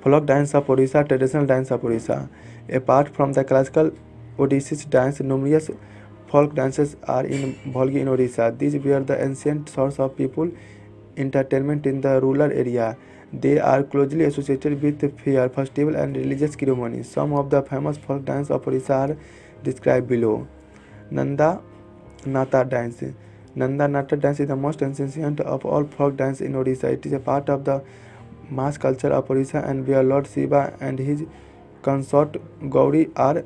Folk dance of Odisha, traditional dance of Odisha. Apart from the classical Odissi dance, numerous folk dances are in vogue in Odisha. These were the ancient source of people entertainment in the rural area. They are closely associated with fair, festival, and religious ceremonies. Some of the famous folk dance of Odisha are described below. Nanda Nata dance. Nanda Nata dance is the most ancient of all folk dance in Odisha. It is a part of the mass culture of Odisha and where Lord Shiva and his consort Gauri are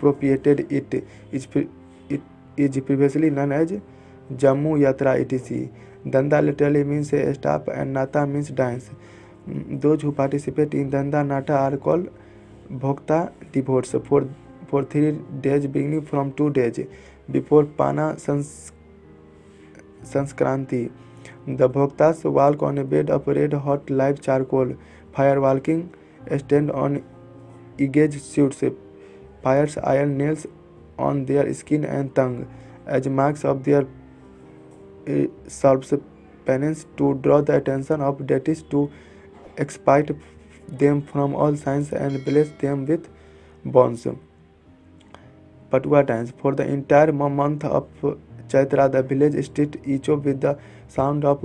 propitiated. It is previously known as Jammu Yatra etc. Danda literally means a staff and Nata means dance. Those who participate in Danda Nata are called Bhokta devotees for 3 days beginning from 2 days before Pana Sanskranti. The Bhoktas walk on a bed of red hot live charcoal. Fire walking stand on engaged suits, fires iron nails on their skin and tongue as marks of their self penance to draw the attention of deities to expiate them from all sins and bless them with boons. Patua dance. For the entire month of Chaitra, the village street echo with the sound of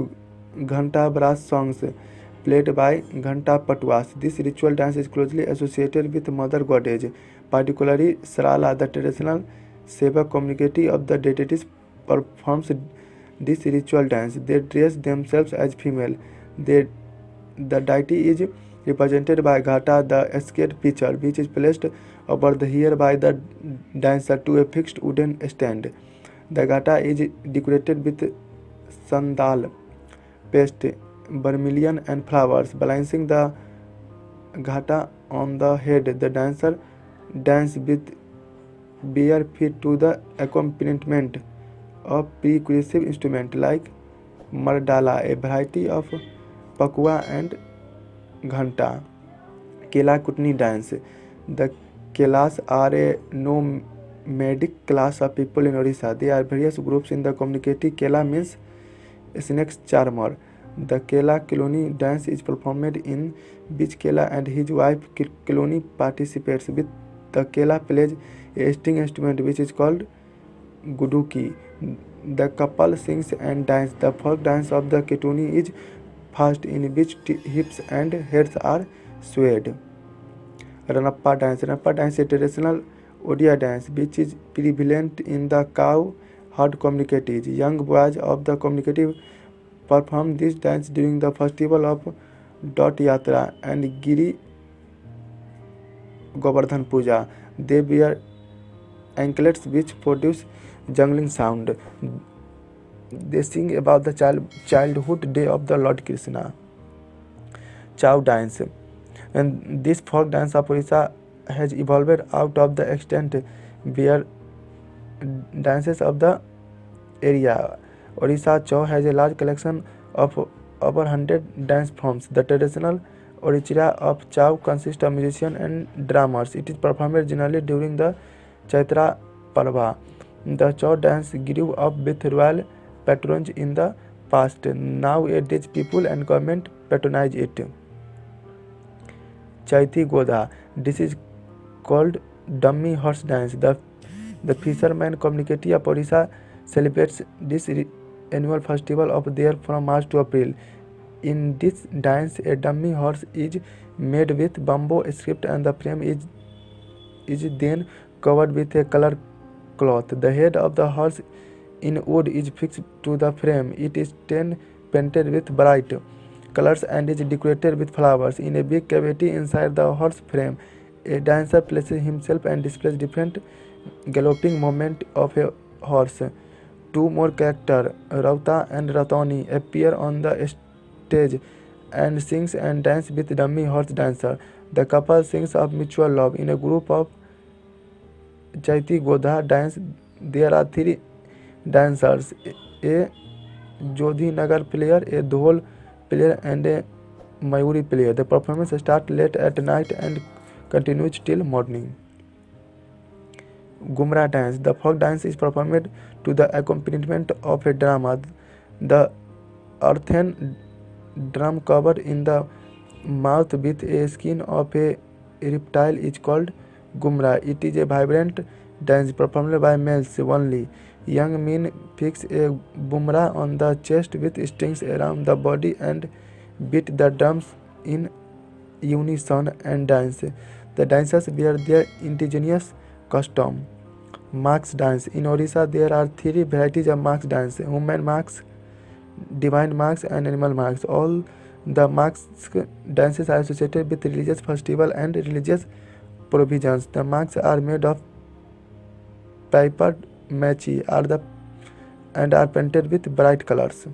ghanta brass songs played by ghanta patuas. This ritual dance is closely associated with Mother Goddess, particularly Srala, the traditional Seva community of the deities performs this ritual dance. They dress themselves as female. The deity is represented by ghata, the sacred pitcher, which is placed over the hair by the dancer to a fixed wooden stand. The ghata is decorated with sandal, paste, vermilion, and flowers. Balancing the ghata on the head, the dancer dances with bare feet to the accompaniment of percussive instruments like mardala, a variety of pakua and ghanta. Kela Kutni dance. The Kelas are a nomadic class of people in Odisha. There are various groups in the community. Kela means snake charmer. The Kela Kiloni dance is performed in which Kela and his wife Kiloni participates with. The Kela plays a string instrument which is called guduki. The couple sings and dances. The folk dance of the Ketuni is fast in which hips and heads are swayed. Ranappa dance. Ranappa dance is a traditional Odia dance which is prevalent in the cow herd communities. Young boys of the community perform this dance during the festival of Dot Yatra and Giri Govardhan Puja. They wear anklets which produce jangling sound. They sing about the childhood day of the Lord Krishna. Chow dance. And this folk dance of Orissa has evolved out of the extent where dances of the area. Orissa Chow has a large collection of over 100 dance forms. The traditional Orichira of Chow consists of musicians and drummers. It is performed generally during the Chaitra Parva. The Chow dance grew up with royal patronage in the past. Nowadays, people and government patronize it. Chaiti Goda. This is called dummy horse dance. The fisherman community of Odisha celebrates this annual festival of theirs from March to April. In this dance, a dummy horse is made with bamboo script and the frame is then covered with a colored cloth. The head of the horse in wood is fixed to the frame. It is then painted with bright colors and is decorated with flowers. In a big cavity inside the horse frame, a dancer places himself and displays different galloping movements of a horse. Two more characters, Rauta and Ratoni, appear on the stage and sings and dance with dummy horse dancer. The couple sings of mutual love. In a group of Chaiti Godha dance, there are 3 dancers, a Jodhi Nagar player, a Dhol player and a Mayuri player. The performance starts late at night and continues till morning. Gumra dance. The folk dance is performed to the accompaniment of a drama. The earthen drum covered in the mouth with a skin of a reptile is called gumra. It is a vibrant dance performed by males only. Young men fix a bumra on the chest with strings around the body and beat the drums in unison and dance. The dancers wear their indigenous costume. Marks dance. In Odisha, there are three varieties of marks dance: human marks, divine marks, and animal marks. All the marks dances are associated with religious festival and religious provisions. The marks are made of paper mache are the and are painted with bright colors.